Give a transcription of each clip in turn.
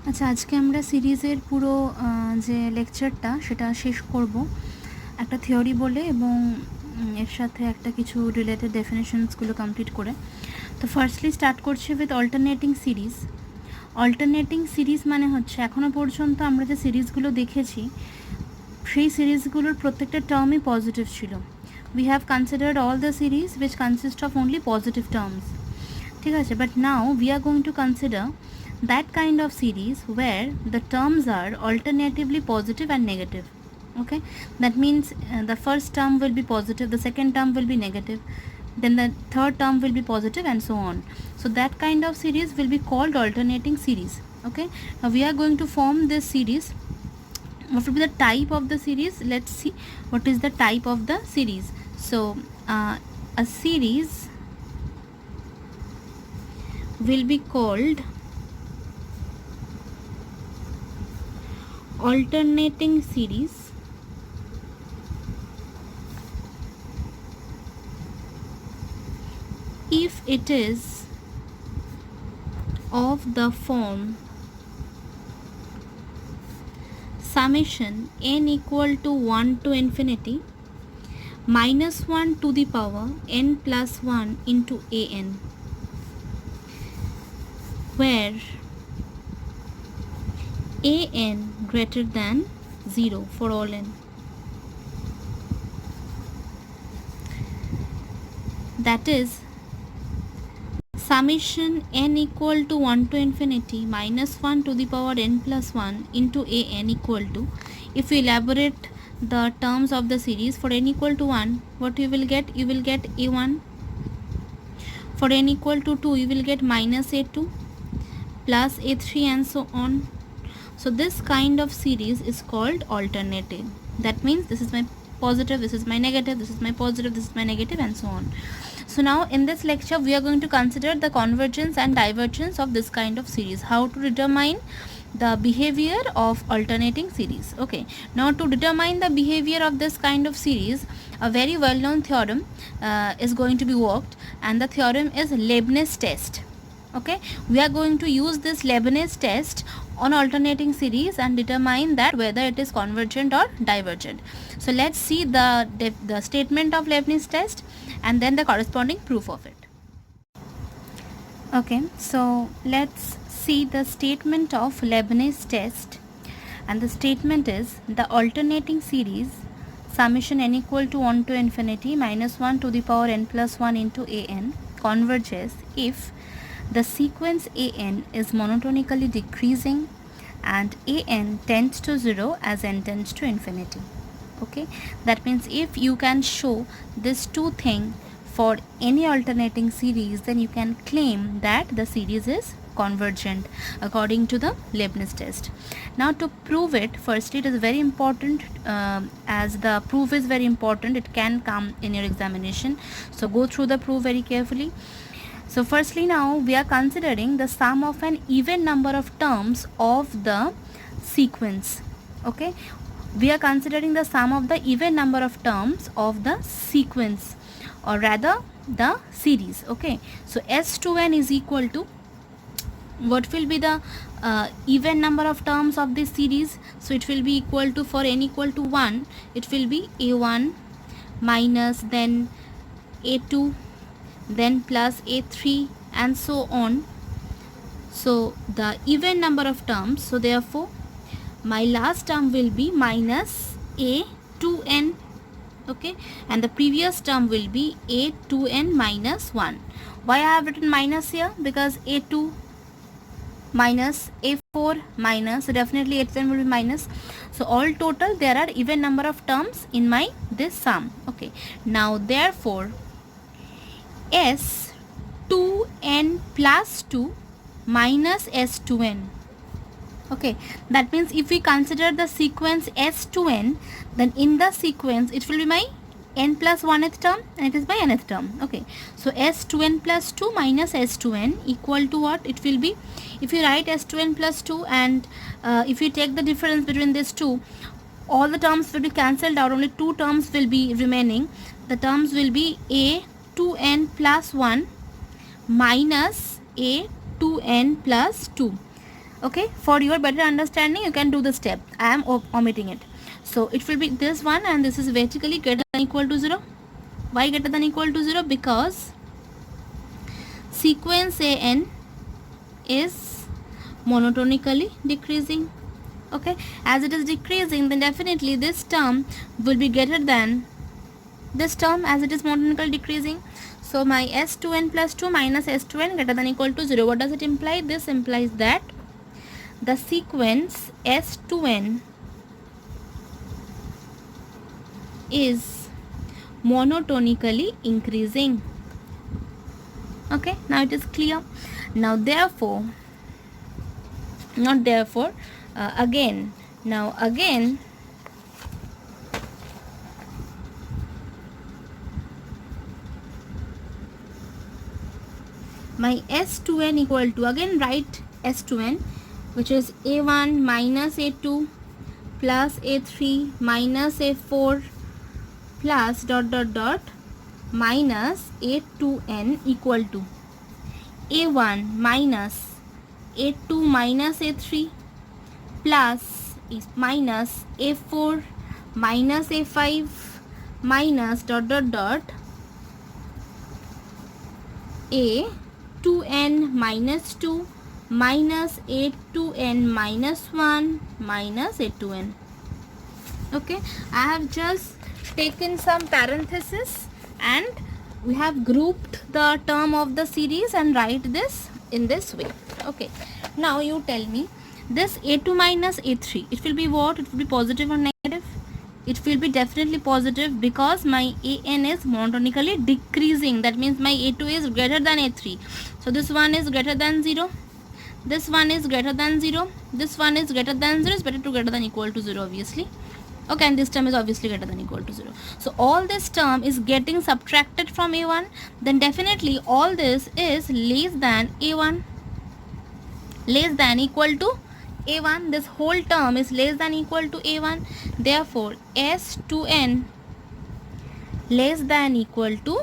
আচ্ছা, আজকে আমরা সিরিজের পুরো যে লেকচারটা সেটা শেষ করব একটা থিওরি বলে এবং এর সাথে একটা কিছু রিলেটেড ডেফিনেশনসগুলো কমপ্লিট করে। তো ফার্স্টলি স্টার্ট করছি with alternating series. Alternating series মানে হচ্ছে এখনও পর্যন্ত আমরা যে সিরিজগুলো দেখেছি সেই সিরিজগুলোর প্রত্যেকটা টার্মই পজিটিভ ছিল। We have considered all the series which consist of only positive terms, ঠিক আছে? But now we are going to consider that kind of series where the terms are alternatively positive and negative. Okay, that means the first term will be positive, the second term will be negative, then the third term will be positive, and so on. So that kind of series will be called alternating series. Okay, now we are going to form this series. What will be the type of the series? Let's see what is the type of the series. So a series will be called alternating series if it is of the form summation n equal to 1 to infinity minus 1 to the power n plus 1 into an, where an greater than 0 for all n. That is summation n equal to 1 to infinity minus 1 to the power n plus 1 into an equal to, if we elaborate the terms of the series, for n equal to 1, what you will get? You will get a1. For n equal to 2, you will get minus a2 plus a3 and so on. So this kind of series is called alternating. That means this is my positive, this is my negative, this is my positive, this is my negative, and so on. So now in this lecture we are going to consider the convergence and divergence of this kind of series, how to determine the behavior of alternating series. Okay, now to determine the behavior of this kind of series, a very well known theorem is going to be worked, and the theorem is Leibniz test. Okay, we are going to use this Leibniz test on alternating series and determine that whether it is convergent or divergent. So let's see the statement of Leibniz test and then the corresponding proof of it. Okay, so let's see the statement of Leibniz test, and the statement is the alternating series summation n equal to 1 to infinity minus 1 to the power n plus 1 into an converges if the sequence an is monotonically decreasing and an tends to 0 as n tends to infinity. Okay, that means if you can show this two things for any alternating series, then you can claim that the series is convergent according to the Leibniz test. Now to prove it, firstly it is very important, as the proof is very important, it can come in your examination, so go through the proof very carefully. So firstly, now we are considering the sum of an even number of terms of the sequence. Okay, we are considering the sum of the even number of terms of the sequence, or rather the series. Okay, so s2n is equal to, what will be the even number of terms of this series? So it will be equal to, for n equal to 1, it will be a1 minus then a2 then plus a3 and so on. So the even number of terms, so therefore my last term will be minus a2n. Okay, and the previous term will be a2n minus 1. Why I have written minus here? Because a2 minus a4 minus, so definitely a2n will be minus. So all total there are even number of terms in my this sum. Okay, now therefore s2n plus 2 minus s2n. Okay, that means if we consider the sequence s2n, then in the sequence it will be my n plus 1th term and it is my nth term. Okay, so s2n plus 2 minus s2n equal to what? It will be, if you write s2n plus 2 and if you take the difference between these two, all the terms will be cancelled out, only two terms will be remaining. The terms will be a2n plus 1 minus a2n plus 2. Okay, for your better understanding you can do the step. I am omitting it. So it will be this one, and this is vertically greater than equal to 0. Why greater than equal to 0? Because sequence an is monotonically decreasing. Okay, as it is decreasing, then definitely this term will be greater than this term as it is monotonically decreasing. So my s2n plus 2 minus s2n greater than equal to 0. What does it imply? This implies that the sequence s2n is monotonically increasing. Okay, now it is clear. Now therefore, not therefore, again, now again, my s2n equal to, again write s2n, which is a1 minus a2 plus a3 minus a4 plus dot dot dot minus a2n equal to a1 minus a2 minus a3 plus is minus a4 minus a5 minus dot dot dot a2n minus 2 minus a2n minus 1 minus a2n. Okay, I have just taken some parenthesis and we have grouped the term of the series and write this in this way. Okay, now you tell me, this a2 minus a3, it will be what? It will be positive or negative? It will be definitely positive because my an is monotonically decreasing. That means my a2 is greater than a3. So this one is greater than 0. This one is greater than 0. This one is greater than 0. It's better to greater than equal to 0 obviously. Okay, and this term is obviously greater than equal to 0. So all this term is getting subtracted from a1. Then definitely all this is less than a1. Less than equal to a1. This whole term is less than equal to a1. Therefore s2n less than equal to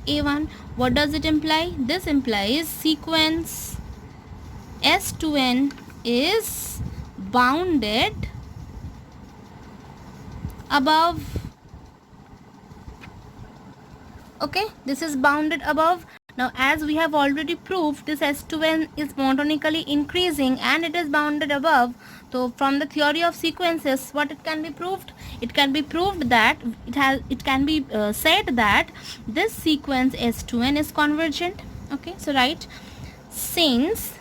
a1. What does it imply? This implies sequence s2n is bounded above. Okay, this is bounded above. Now as we have already proved, this s2n is monotonically increasing and it is bounded above. So from the theory of sequences, what it can be proved? It can be proved that it can be said that this sequence s2n is convergent. Okay, so write, since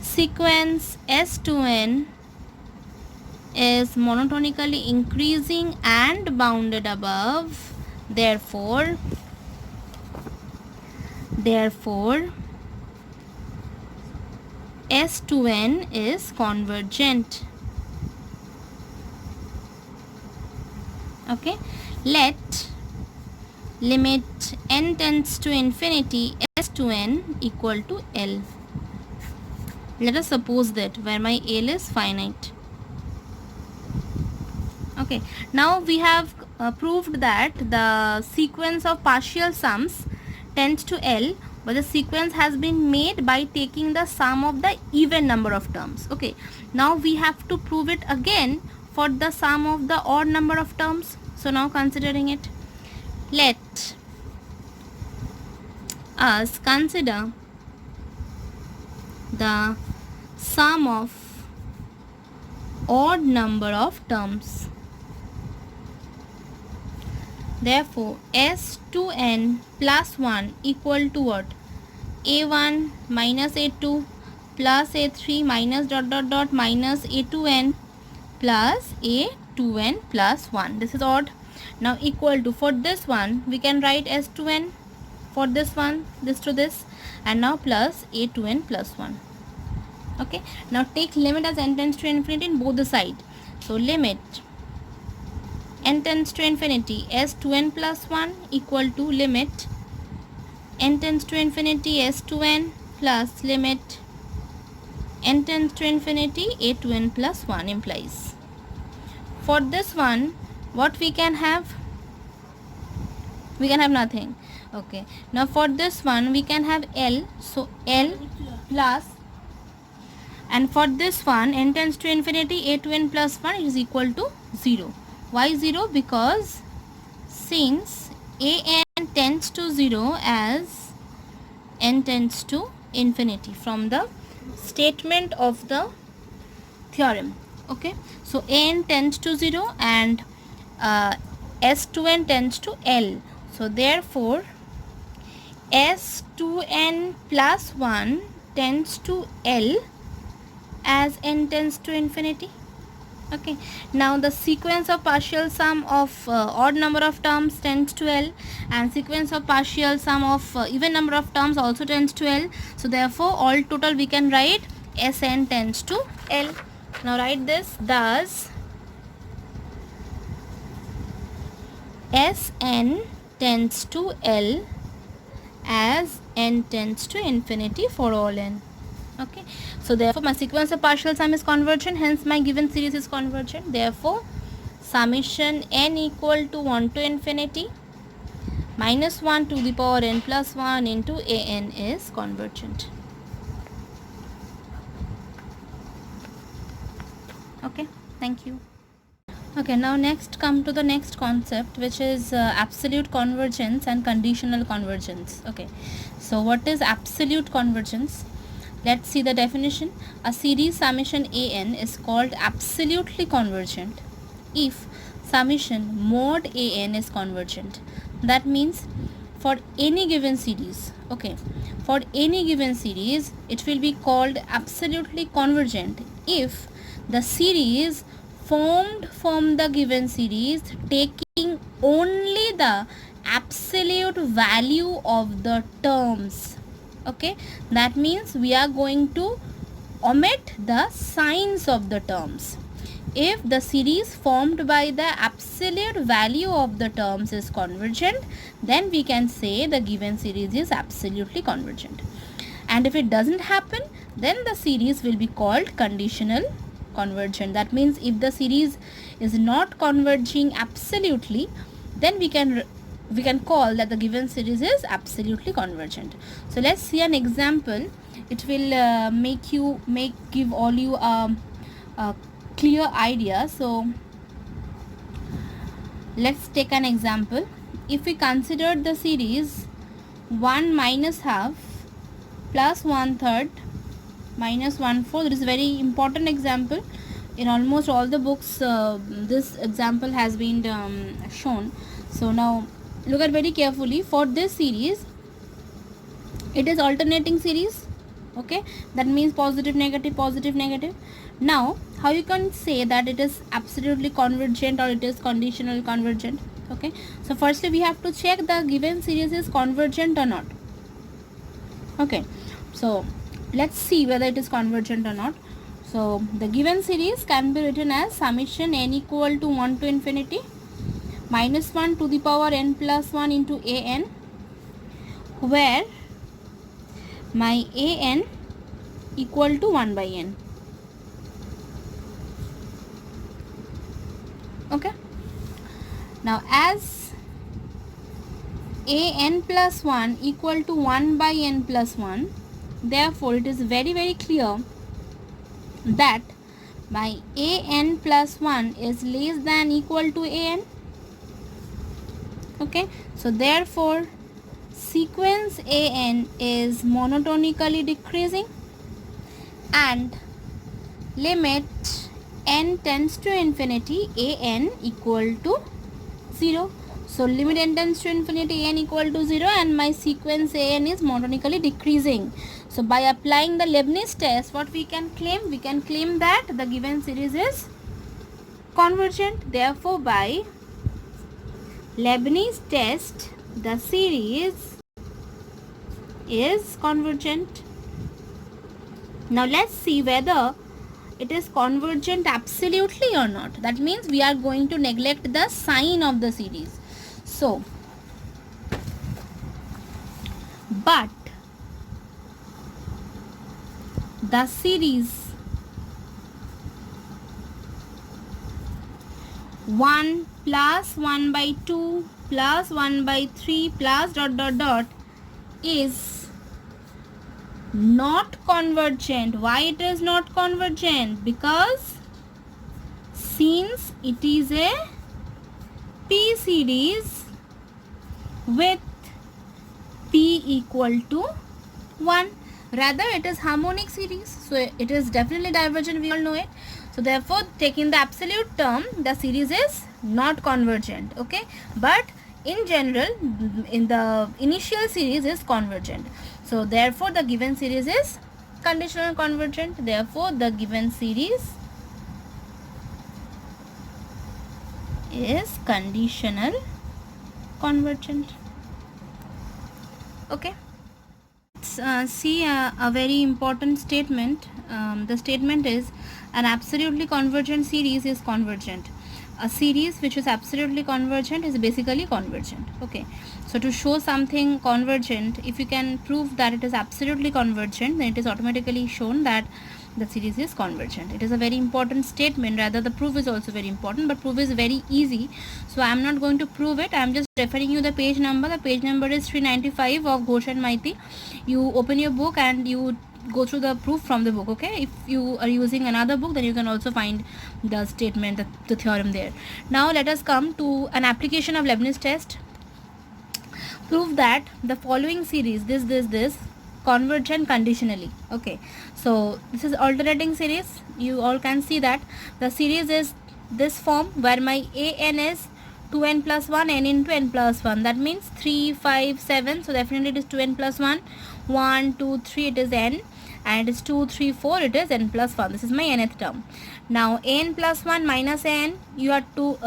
sequence s2n is monotonically increasing and bounded above, therefore s2n is convergent. Okay, let limit n tends to infinity s2n equal to L. Let us suppose that where my L is finite. Okay, now we have proved that the sequence of partial sums tends to L, but the sequence has been made by taking the sum of the even number of terms. Okay, now we have to prove it again for the sum of the odd number of terms. So now considering it, let us consider the sum of odd number of terms. Therefore s2n plus 1 equal to what? a1 minus a2 plus a3 minus dot dot dot minus a2n plus a2n plus 1. This is odd. Now equal to, for this one we can write s2n, for this one this to this, and now plus a2n plus 1. Okay, now take limit as n tends to infinity in both the side. So limit n tends to infinity s2n plus 1 equal to limit n tends to infinity s2n plus limit n tends to infinity a2n plus 1 implies. For this one, what we can have? We can have nothing. Okay, now for this one we can have L, so L plus, and for this one n tends to infinity, a to n plus 1 is equal to 0. Why 0? Because since a n tends to 0 as n tends to infinity from the statement of the theorem. Okay, so a n tends to 0 and S2n tends to L. So therefore S2n plus 1 tends to L as n tends to infinity. Okay, now the sequence of partial sum of odd number of terms tends to L, and sequence of partial sum of even number of terms also tends to L. So therefore all total we can write Sn tends to L. Now write this, thus Sn tends to L as n tends to infinity for all n. Okay, so therefore my sequence of partial sum is convergent, hence my given series is convergent. Therefore summation n equal to 1 to infinity minus 1 to the power n plus 1 into an is convergent. Okay, thank you. Okay, now next come to the next concept, which is absolute convergence and conditional convergence. Okay, so what is absolute convergence? Let's see the definition. A series summation an is called absolutely convergent if summation mod an is convergent. That means for any given series, okay, for any given series it will be called absolutely convergent if the series formed from the given series taking only the absolute value of the terms. Okay, that means we are going to omit the signs of the terms. If the series formed by the absolute value of the terms is convergent, then we can say the given series is absolutely convergent. And if it doesn't happen, then the series will be called conditional convergent. That means if the series is not converging absolutely, then we can call that the given series is absolutely convergent. So let's see an example. It will give all you a clear idea. So let's take an example. If we consider the series 1 minus half plus 1/3 minus 1/4, it is a very important example. In almost all the books this example has been shown. So now look at very carefully. For this series it is alternating series. Okay, that means positive negative positive negative. Now how you can say that it is absolutely convergent or it is conditional convergent? Okay, so firstly we have to check the given series is convergent or not. Okay, so let's see whether it is convergent or not. So the given series can be written as summation n equal to 1 to infinity minus 1 to the power n plus 1 into an, where my an equal to 1 by n. Okay, now as an plus 1 equal to 1 by n plus 1, therefore it is very clear that my an plus 1 is less than equal to an. Okay, so therefore sequence an is monotonically decreasing and limit n tends to infinity an equal to 0. So limit n tends to infinity n equal to 0 and my sequence an is monotonically decreasing. So by applying the Leibniz test, what we can claim? We can claim that the given series is convergent. Therefore by Leibniz test the series is convergent. Now let's see whether it is convergent absolutely or not. That means we are going to neglect the sign of the series. So, but the series 1 plus 1 by 2 plus 1 by 3 plus dot dot dot is not convergent. Why it is not convergent? Because since it is a P series with P equal to 1, rather it is harmonic series, so it is definitely divergent, we all know it. So therefore, taking the absolute term, the series is not convergent, okay, but in general, in the initial series is convergent. So therefore, the given series is conditional convergent. Therefore, the given series is conditional convergent. Okay. Let's see a very important statement. The statement is an absolutely convergent series is convergent. A series which is absolutely convergent is basically convergent. Okay. So to show something convergent, if you can prove that it is absolutely convergent, then it is automatically shown that the series is convergent. It is a very important statement. Rather, the proof is also very important, but proof is very easy. So I am not going to prove it. I am just referring you the page number. The page number is 395 of Ghosh and Maiti. You open your book and you go through the proof from the book. Okay, if you are using another book, then you can also find the statement, the theorem there. Now let us come to an application of Leibniz test. Prove that the following series, this convergent conditionally. Okay, so this is alternating series. You all can see that the series is this form where my an is 2n plus 1 n into n plus 1. That means 3 5 7, so definitely it is 2n plus 1, 1 2 3 it is n, and it is 2 3 4 it is n plus 1. This is my nth term. Now n plus 1 minus n, you have to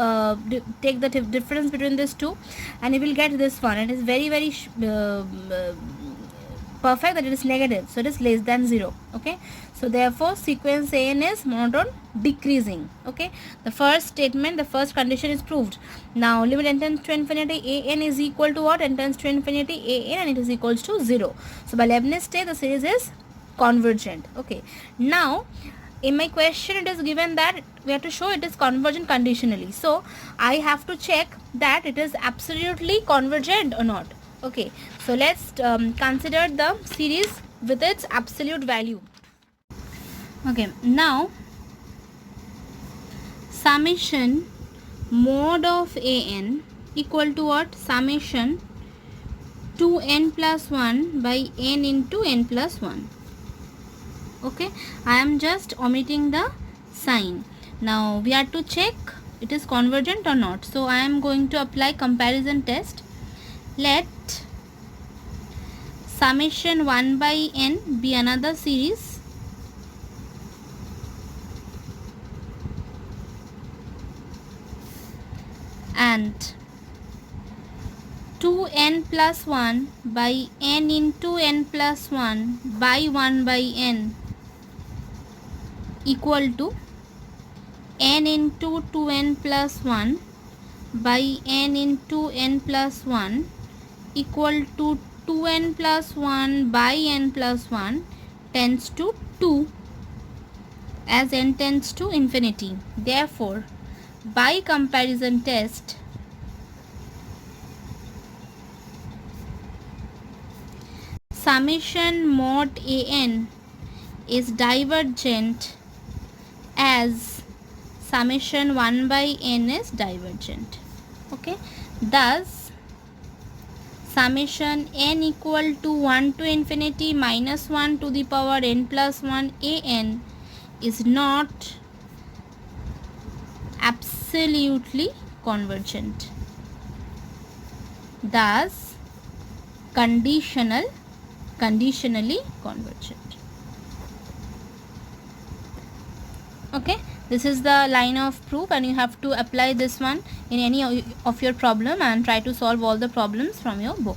take the difference between these two and you will get this one. It is very perfect that it is negative, so it is less than 0. Okay, so therefore sequence an is monotone decreasing. Okay, the first statement, the first condition is proved. Now limit n tends to infinity, an is equal to what? N tends to infinity an, and it is equals to 0. So by Leibniz test, the series is convergent. Okay, now in my question it is given that we have to show it is convergent conditionally, so I have to check that it is absolutely convergent or not. Okay, so let's consider the series with its absolute value. Okay, now summation mod of an equal to what? Summation 2n plus 1 by n into n plus 1. Okay, I am just omitting the sign. Now we have to check it is convergent or not. So I am going to apply comparison test. Let summation 1 by n be another series and 2n plus 1 by n into n plus 1 by 1 by n equal to n into 2n plus 1 by n into n plus 1 equal to 2n plus 1 by n plus 1 tends to 2 as n tends to infinity. Therefore, by comparison test, summation mod an is divergent as summation 1 by n is divergent. Okay, thus summation n equal to 1 to infinity minus 1 to the power n plus 1 an is not absolutely convergent. Thus conditionally convergent. Okay, this is the line of proof and you have to apply this one in any of your problem and try to solve all the problems from your book.